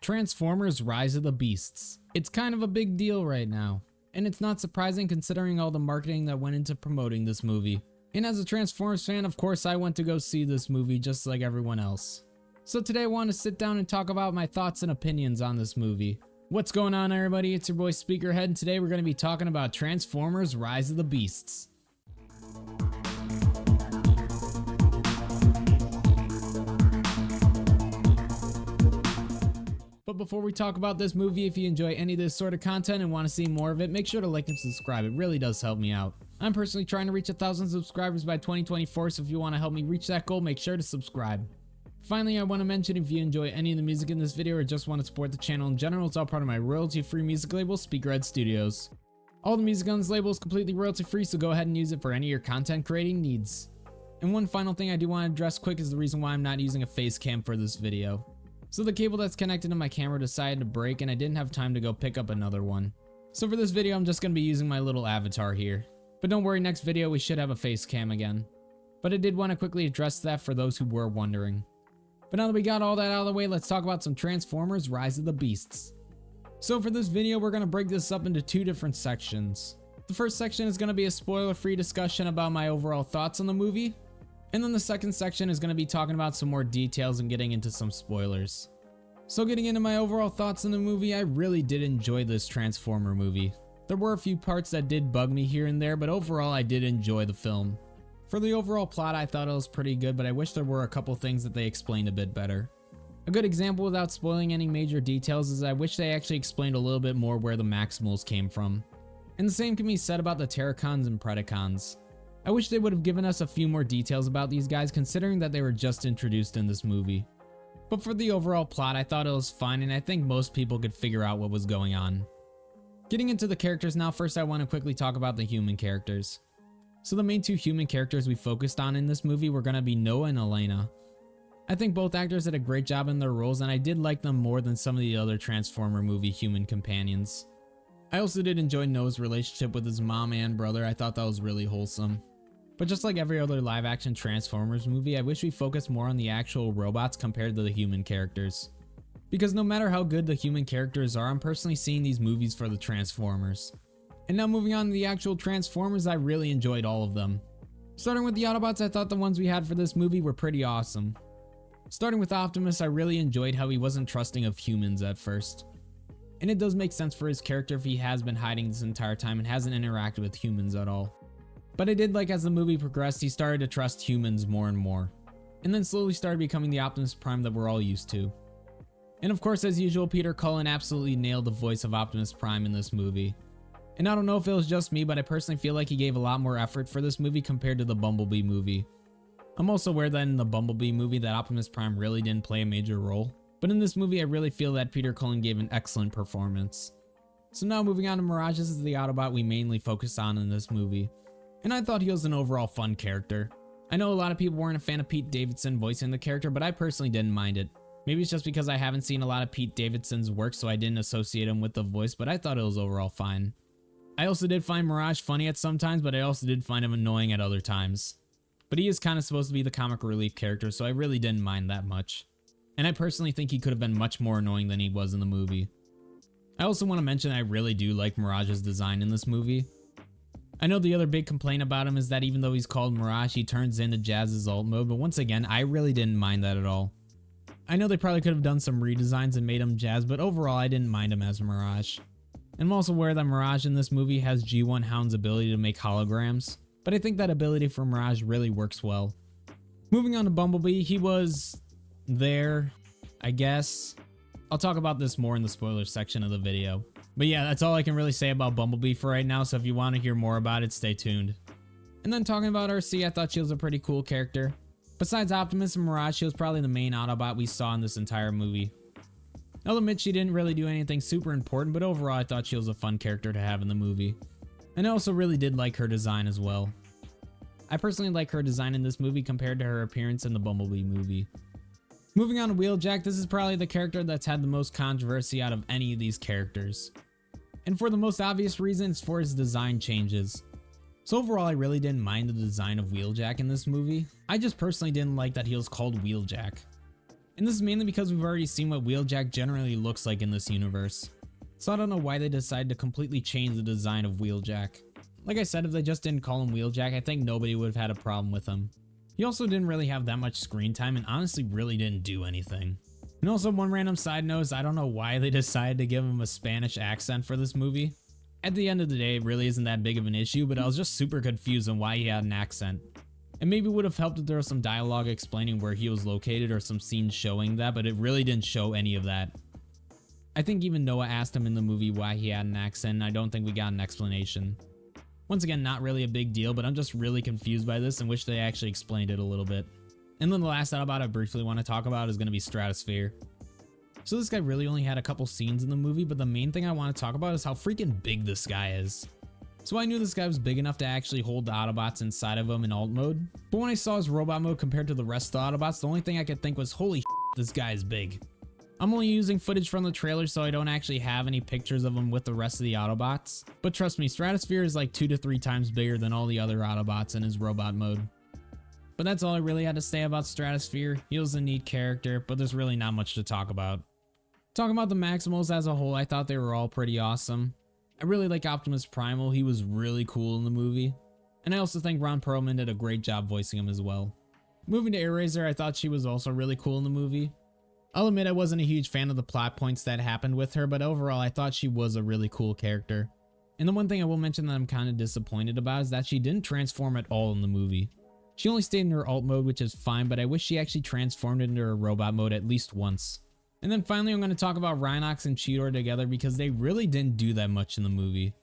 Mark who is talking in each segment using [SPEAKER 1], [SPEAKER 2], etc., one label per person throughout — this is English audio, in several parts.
[SPEAKER 1] Transformers: Rise of the Beasts. It's kind of a big deal right now, and it's not surprising considering all the marketing that went into promoting this movie. And as a Transformers fan, of course I went to go see this movie just like everyone else. So today I want to sit down and talk about my thoughts and opinions on this movie. What's going on, everybody? It's your boy Speakerhead, and today we're going to be talking about Transformers: Rise of the Beasts. But before we talk about this movie, if you enjoy any of this sort of content and want to see more of it, make sure to like and subscribe. It really does help me out. I'm personally trying to reach 1,000 subscribers by 2024, so if you want to help me reach that goal, make sure to subscribe. Finally, I want to mention if you enjoy any of the music in this video or just want to support the channel in general, it's all part of my royalty-free music label, Speakerhead Studios. All the music on this label is completely royalty-free, so go ahead and use it for any of your content creating needs. And one final thing I do want to address quick is the reason why I'm not using a face cam for this video. So the cable that's connected to my camera decided to break and I didn't have time to go pick up another one. So for this video I'm just going to be using my little avatar here. But don't worry, next video we should have a face cam again. But I did want to quickly address that for those who were wondering. But now that we got all that out of the way, let's talk about some Transformers: Rise of the Beasts. So for this video we're going to break this up into two different sections. The first section is going to be a spoiler-free discussion about my overall thoughts on the movie. And then the second section is going to be talking about some more details and getting into some spoilers. So getting into my overall thoughts on the movie, I really did enjoy this Transformer movie. There were a few parts that did bug me here and there, but overall I did enjoy the film. For the overall plot, I thought it was pretty good, but I wish there were a couple things that they explained a bit better. A good example without spoiling any major details is I wish they actually explained a little bit more where the Maximals came from. And the same can be said about the Terracons and Predacons. I wish they would have given us a few more details about these guys considering that they were just introduced in this movie. But for the overall plot, I thought it was fine and I think most people could figure out what was going on. Getting into the characters now, first I want to quickly talk about the human characters. So the main two human characters we focused on in this movie were going to be Noah and Elena. I think both actors did a great job in their roles and I did like them more than some of the other Transformer movie human companions. I also did enjoy Noah's relationship with his mom and brother. I thought that was really wholesome. But just like every other live action Transformers movie, I wish we focused more on the actual robots compared to the human characters. Because no matter how good the human characters are, I'm personally seeing these movies for the Transformers. And now moving on to the actual Transformers, I really enjoyed all of them. Starting with the Autobots, I thought the ones we had for this movie were pretty awesome. Starting with Optimus, I really enjoyed how he wasn't trusting of humans at first. And it does make sense for his character if he has been hiding this entire time and hasn't interacted with humans at all. But I did like as the movie progressed, he started to trust humans more and more. And then slowly started becoming the Optimus Prime that we're all used to. And of course, as usual, Peter Cullen absolutely nailed the voice of Optimus Prime in this movie. And I don't know if it was just me, but I personally feel like he gave a lot more effort for this movie compared to the Bumblebee movie. I'm also aware that in the Bumblebee movie that Optimus Prime really didn't play a major role. But in this movie, I really feel that Peter Cullen gave an excellent performance. So now moving on to Mirage, this is the Autobot we mainly focus on in this movie. And I thought he was an overall fun character. I know a lot of people weren't a fan of Pete Davidson voicing the character, but I personally didn't mind it. Maybe it's just because I haven't seen a lot of Pete Davidson's work, so I didn't associate him with the voice, but I thought it was overall fine. I also did find Mirage funny at some times, but I also did find him annoying at other times. But he is kind of supposed to be the comic relief character, so I really didn't mind that much. And I personally think he could have been much more annoying than he was in the movie. I also want to mention I really do like Mirage's design in this movie. I know the other big complaint about him is that even though he's called Mirage, he turns into Jazz's alt mode, but once again, I really didn't mind that at all. I know they probably could have done some redesigns and made him Jazz, but overall I didn't mind him as Mirage. And I'm also aware that Mirage in this movie has G1 Hound's ability to make holograms, but I think that ability for Mirage really works well. Moving on to Bumblebee, he was there, I guess. I'll talk about this more in the spoiler section of the video. But yeah, that's all I can really say about Bumblebee for right now, so if you want to hear more about it, stay tuned. And then talking about RC, I thought she was a pretty cool character. Besides Optimus and Mirage, she was probably the main Autobot we saw in this entire movie. I'll admit she didn't really do anything super important, but overall I thought she was a fun character to have in the movie. And I also really did like her design as well. I personally like her design in this movie compared to her appearance in the Bumblebee movie. Moving on to Wheeljack, this is probably the character that's had the most controversy out of any of these characters. And for the most obvious reason, it's for his design changes. So overall, I really didn't mind the design of Wheeljack in this movie. I just personally didn't like that he was called Wheeljack. And this is mainly because we've already seen what Wheeljack generally looks like in this universe. So I don't know why they decided to completely change the design of Wheeljack. Like I said, if they just didn't call him Wheeljack, I think nobody would have had a problem with him. He also didn't really have that much screen time and honestly really didn't do anything. And also one random side note is I don't know why they decided to give him a Spanish accent for this movie. At the end of the day, it really isn't that big of an issue, but I was just super confused on why he had an accent. And maybe it would have helped if there was some dialogue explaining where he was located or some scenes showing that, but it really didn't show any of that. I think even Noah asked him in the movie why he had an accent, and I don't think we got an explanation. Once again, not really a big deal, but I'm just really confused by this and wish they actually explained it a little bit. And then the last Autobot I briefly want to talk about is going to be Stratosphere. So this guy really only had a couple scenes in the movie, but the main thing I want to talk about is how freaking big this guy is. So I knew this guy was big enough to actually hold the Autobots inside of him in alt mode, but when I saw his robot mode compared to the rest of the Autobots, the only thing I could think was, holy shit, this guy is big. I'm only using footage from the trailer, so I don't actually have any pictures of him with the rest of the Autobots, but trust me, Stratosphere is like 2 to 3 times bigger than all the other Autobots in his robot mode. But that's all I really had to say about Stratosphere. He was a neat character, but there's really not much to talk about. Talking about the Maximals as a whole, I thought they were all pretty awesome. I really like Optimus Primal, he was really cool in the movie. And I also think Ron Perlman did a great job voicing him as well. Moving to Airazor, I thought she was also really cool in the movie. I'll admit I wasn't a huge fan of the plot points that happened with her, but overall I thought she was a really cool character. And the one thing I will mention that I'm kind of disappointed about is that she didn't transform at all in the movie. She only stayed in her alt mode, which is fine, but I wish she actually transformed into her robot mode at least once. And then finally I'm going to talk about Rhinox and Cheetor together because they really didn't do that much in the movie.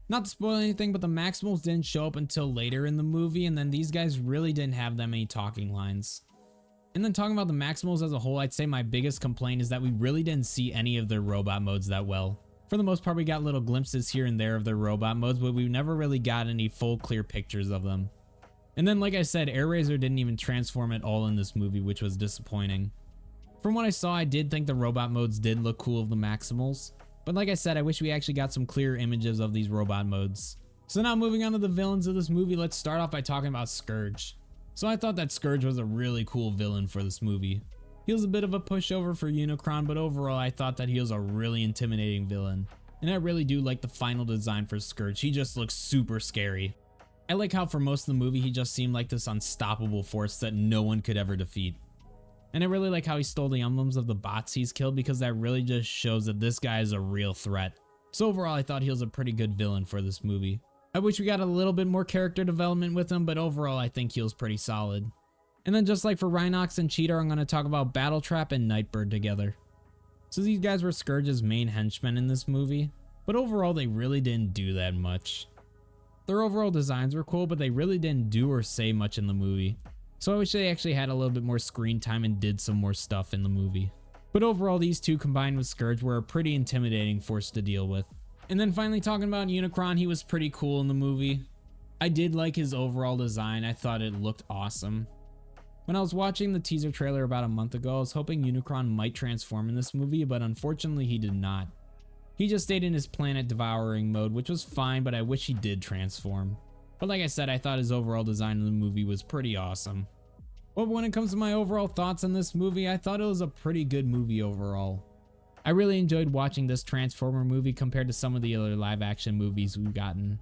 [SPEAKER 1] Not to spoil anything, but the Maximals didn't show up until later in the movie, and then these guys really didn't have that many talking lines. And then talking about the Maximals as a whole, I'd say my biggest complaint is that we really didn't see any of their robot modes that well. For the most part, we got little glimpses here and there of their robot modes, but we never really got any full clear pictures of them. And then like I said, Airazor didn't even transform at all in this movie, which was disappointing. From what I saw, I did think the robot modes did look cool of the Maximals, but like I said, I wish we actually got some clear images of these robot modes. So now moving on to the villains of this movie, let's start off by talking about Scourge. So I thought that Scourge was a really cool villain for this movie. He was a bit of a pushover for Unicron, but overall I thought that he was a really intimidating villain. And I really do like the final design for Scourge, he just looks super scary. I like how for most of the movie he just seemed like this unstoppable force that no one could ever defeat. And I really like how he stole the emblems of the bots he's killed because that really just shows that this guy is a real threat. So overall I thought he was a pretty good villain for this movie. I wish we got a little bit more character development with him, but overall I think he was pretty solid. And then just like for Rhinox and Cheetor, I'm going to talk about Battletrap and Nightbird together. So these guys were Scourge's main henchmen in this movie, but overall they really didn't do that much. Their overall designs were cool, but they really didn't do or say much in the movie. So I wish they actually had a little bit more screen time and did some more stuff in the movie. But overall these two combined with Scourge were a pretty intimidating force to deal with. And then finally talking about Unicron, he was pretty cool in the movie. I did like his overall design, I thought it looked awesome. When I was watching the teaser trailer about a month ago, I was hoping Unicron might transform in this movie, but unfortunately he did not. He just stayed in his planet devouring mode, which was fine, but I wish he did transform. But like I said, I thought his overall design in the movie was pretty awesome. But when it comes to my overall thoughts on this movie, I thought it was a pretty good movie overall. I really enjoyed watching this Transformer movie compared to some of the other live action movies we've gotten.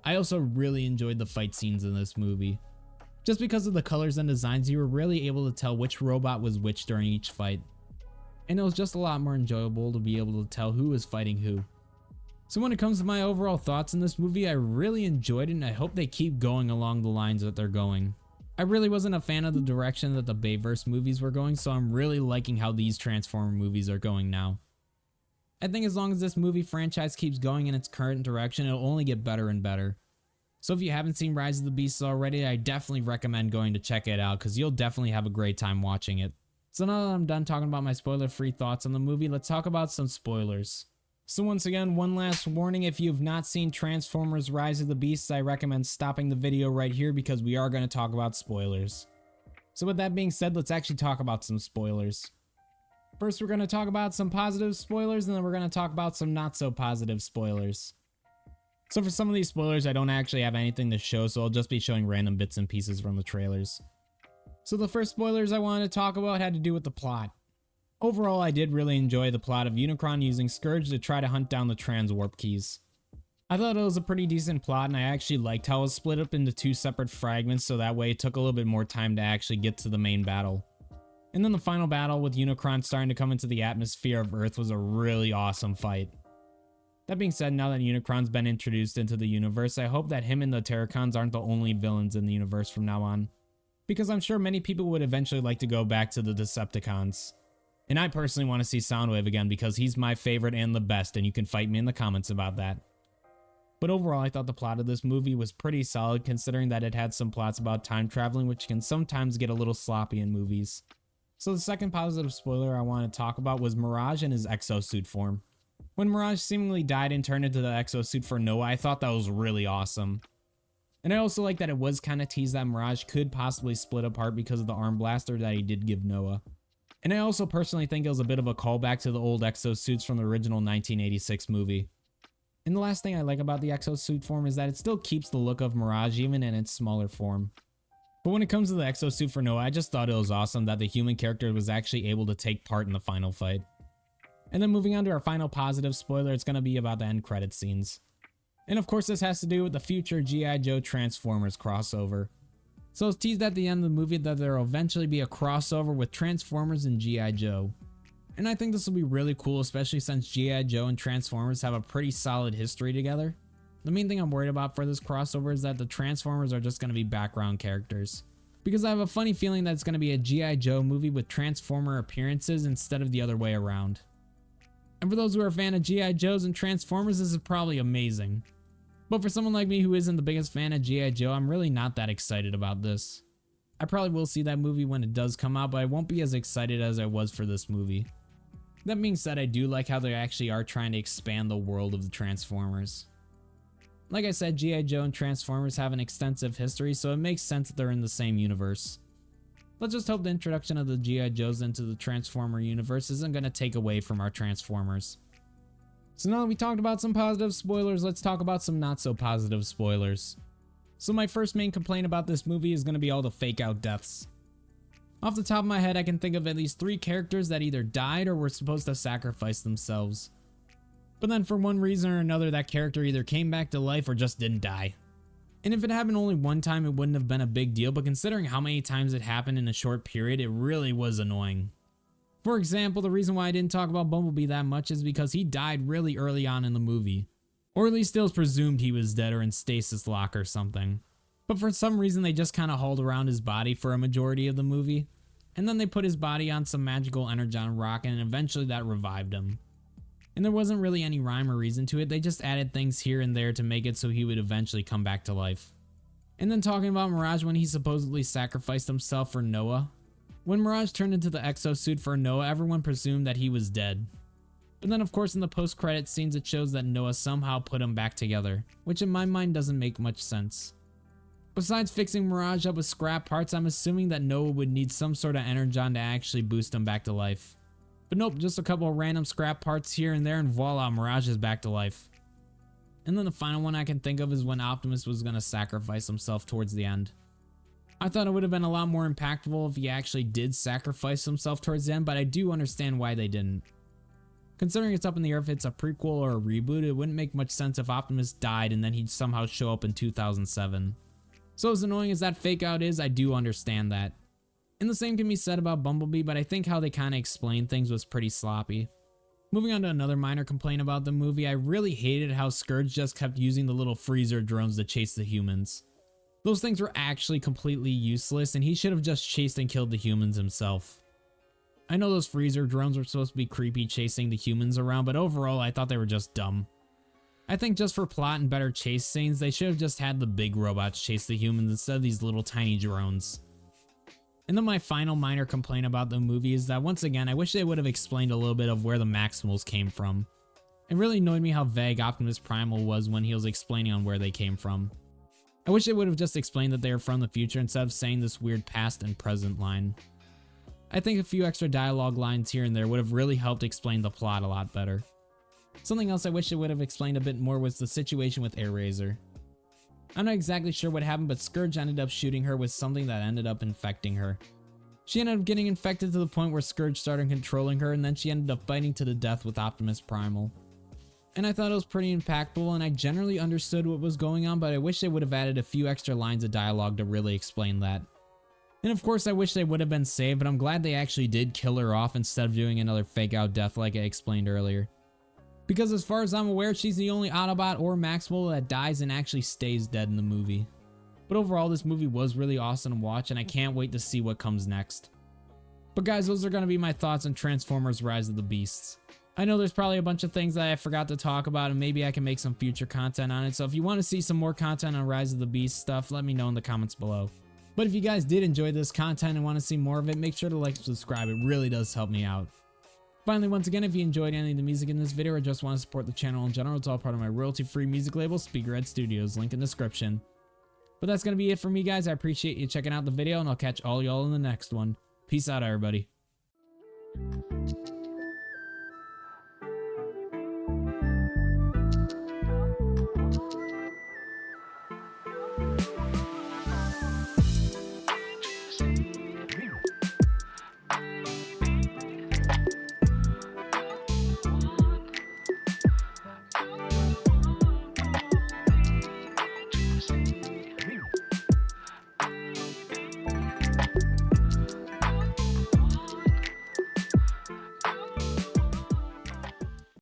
[SPEAKER 1] I also really enjoyed the fight scenes in this movie. Just because of the colors and designs, you were really able to tell which robot was which during each fight. And it was just a lot more enjoyable to be able to tell who was fighting who. So when it comes to my overall thoughts in this movie, I really enjoyed it and I hope they keep going along the lines that they're going. I really wasn't a fan of the direction that the Bayverse movies were going, so I'm really liking how these Transformer movies are going now. I think as long as this movie franchise keeps going in its current direction, it'll only get better and better. So if you haven't seen Rise of the Beasts already, I definitely recommend going to check it out because you'll definitely have a great time watching it. So now that I'm done talking about my spoiler-free thoughts on the movie, let's talk about some spoilers. So once again, one last warning, if you have not seen Transformers Rise of the Beasts, I recommend stopping the video right here because we are going to talk about spoilers. So with that being said, let's actually talk about some spoilers. First, we're going to talk about some positive spoilers, and then we're going to talk about some not so positive spoilers. So for some of these spoilers, I don't actually have anything to show, so I'll just be showing random bits and pieces from the trailers. So the first spoilers I wanted to talk about had to do with the plot. Overall, I did really enjoy the plot of Unicron using Scourge to try to hunt down the transwarp keys. I thought it was a pretty decent plot, and I actually liked how it was split up into two separate fragments, so that way it took a little bit more time to actually get to the main battle. And then the final battle with Unicron starting to come into the atmosphere of Earth was a really awesome fight. That being said, now that Unicron's been introduced into the universe, I hope that him and the Terracons aren't the only villains in the universe from now on, because I'm sure many people would eventually like to go back to the Decepticons. And I personally want to see Soundwave again because he's my favorite and the best, and you can fight me in the comments about that. But overall, I thought the plot of this movie was pretty solid considering that it had some plots about time traveling which can sometimes get a little sloppy in movies. So the second positive spoiler I want to talk about was Mirage in his exosuit form. When Mirage seemingly died and turned into the exosuit for Noah, I thought that was really awesome. And I also like that it was kind of teased that Mirage could possibly split apart because of the arm blaster that he did give Noah. And I also personally think it was a bit of a callback to the old exosuits from the original 1986 movie. And the last thing I like about the exosuit form is that it still keeps the look of Mirage even in its smaller form. But when it comes to the exosuit for Noah, I just thought it was awesome that the human character was actually able to take part in the final fight. And then moving on to our final positive spoiler, it's going to be about the end credit scenes. And of course this has to do with the future G.I. Joe Transformers crossover. So it's teased at the end of the movie that there will eventually be a crossover with Transformers and G.I. Joe. And I think this will be really cool, especially since G.I. Joe and Transformers have a pretty solid history together. The main thing I'm worried about for this crossover is that the Transformers are just going to be background characters. Because I have a funny feeling that it's going to be a G.I. Joe movie with Transformer appearances instead of the other way around. And for those who are a fan of G.I. Joes and Transformers, this is probably amazing. But for someone like me who isn't the biggest fan of G.I. Joe, I'm really not that excited about this. I probably will see that movie when it does come out, but I won't be as excited as I was for this movie. That being said, I do like how they actually are trying to expand the world of the Transformers. Like I said, G.I. Joe and Transformers have an extensive history, so it makes sense that they're in the same universe. Let's just hope the introduction of the G.I. Joes into the Transformer universe isn't going to take away from our Transformers. So now that we talked about some positive spoilers, let's talk about some not so positive spoilers. So my first main complaint about this movie is going to be all the fake out deaths. Off the top of my head, I can think of at least 3 characters that either died or were supposed to sacrifice themselves. But then for one reason or another, that character either came back to life or just didn't die. And if it happened only one time, it wouldn't have been a big deal, but considering how many times it happened in a short period, it really was annoying. For example, the reason why I didn't talk about Bumblebee that much is because he died really early on in the movie. Or at least it was presumed he was dead or in stasis lock or something. But for some reason they just kind of hauled around his body for a majority of the movie. And then they put his body on some magical energon rocket and eventually that revived him. And there wasn't really any rhyme or reason to it, they just added things here and there to make it so he would eventually come back to life. And then talking about Mirage when he supposedly sacrificed himself for Noah. When Mirage turned into the exosuit for Noah, everyone presumed that he was dead. But then of course in the post-credit scenes it shows that Noah somehow put him back together, which in my mind doesn't make much sense. Besides fixing Mirage up with scrap parts, I'm assuming that Noah would need some sort of energon to actually boost him back to life. But nope, just a couple of random scrap parts here and there and voila, Mirage is back to life. And then the final one I can think of is when Optimus was going to sacrifice himself towards the end. I thought it would have been a lot more impactful if he actually did sacrifice himself towards the end, but I do understand why they didn't. Considering it's up in the air if it's a prequel or a reboot, it wouldn't make much sense if Optimus died and then he'd somehow show up in 2007. So as annoying as that fake out is, I do understand that. And the same can be said about Bumblebee, but I think how they kind of explained things was pretty sloppy. Moving on to another minor complaint about the movie, I really hated how Scourge just kept using the little freezer drones to chase the humans. Those things were actually completely useless and he should have just chased and killed the humans himself. I know those freezer drones were supposed to be creepy chasing the humans around, but overall I thought they were just dumb. I think just for plot and better chase scenes, they should have just had the big robots chase the humans instead of these little tiny drones. And then my final minor complaint about the movie is that once again, I wish they would have explained a little bit of where the Maximals came from. It really annoyed me how vague Optimus Primal was when he was explaining on where they came from. I wish they would have just explained that they are from the future instead of saying this weird past and present line. I think a few extra dialogue lines here and there would have really helped explain the plot a lot better. Something else I wish they would have explained a bit more was the situation with Airazor. I'm not exactly sure what happened, but Scourge ended up shooting her with something that ended up infecting her. She ended up getting infected to the point where Scourge started controlling her, and then she ended up fighting to the death with Optimus Primal. And I thought it was pretty impactful, and I generally understood what was going on, but I wish they would have added a few extra lines of dialogue to really explain that. And of course I wish they would have been saved, but I'm glad they actually did kill her off instead of doing another fake out death like I explained earlier. Because as far as I'm aware, she's the only Autobot or Maximal that dies and actually stays dead in the movie. But overall, this movie was really awesome to watch, and I can't wait to see what comes next. But guys, those are going to be my thoughts on Transformers Rise of the Beasts. I know there's probably a bunch of things that I forgot to talk about, and maybe I can make some future content on it, so if you want to see some more content on Rise of the Beasts stuff, let me know in the comments below. But if you guys did enjoy this content and want to see more of it, make sure to like and subscribe, it really does help me out. Finally, once again, if you enjoyed any of the music in this video or just want to support the channel in general, it's all part of my royalty-free music label, Speakerhead Studios, link in the description. But that's going to be it for me, guys. I appreciate you checking out the video, and I'll catch all y'all in the next one. Peace out, everybody.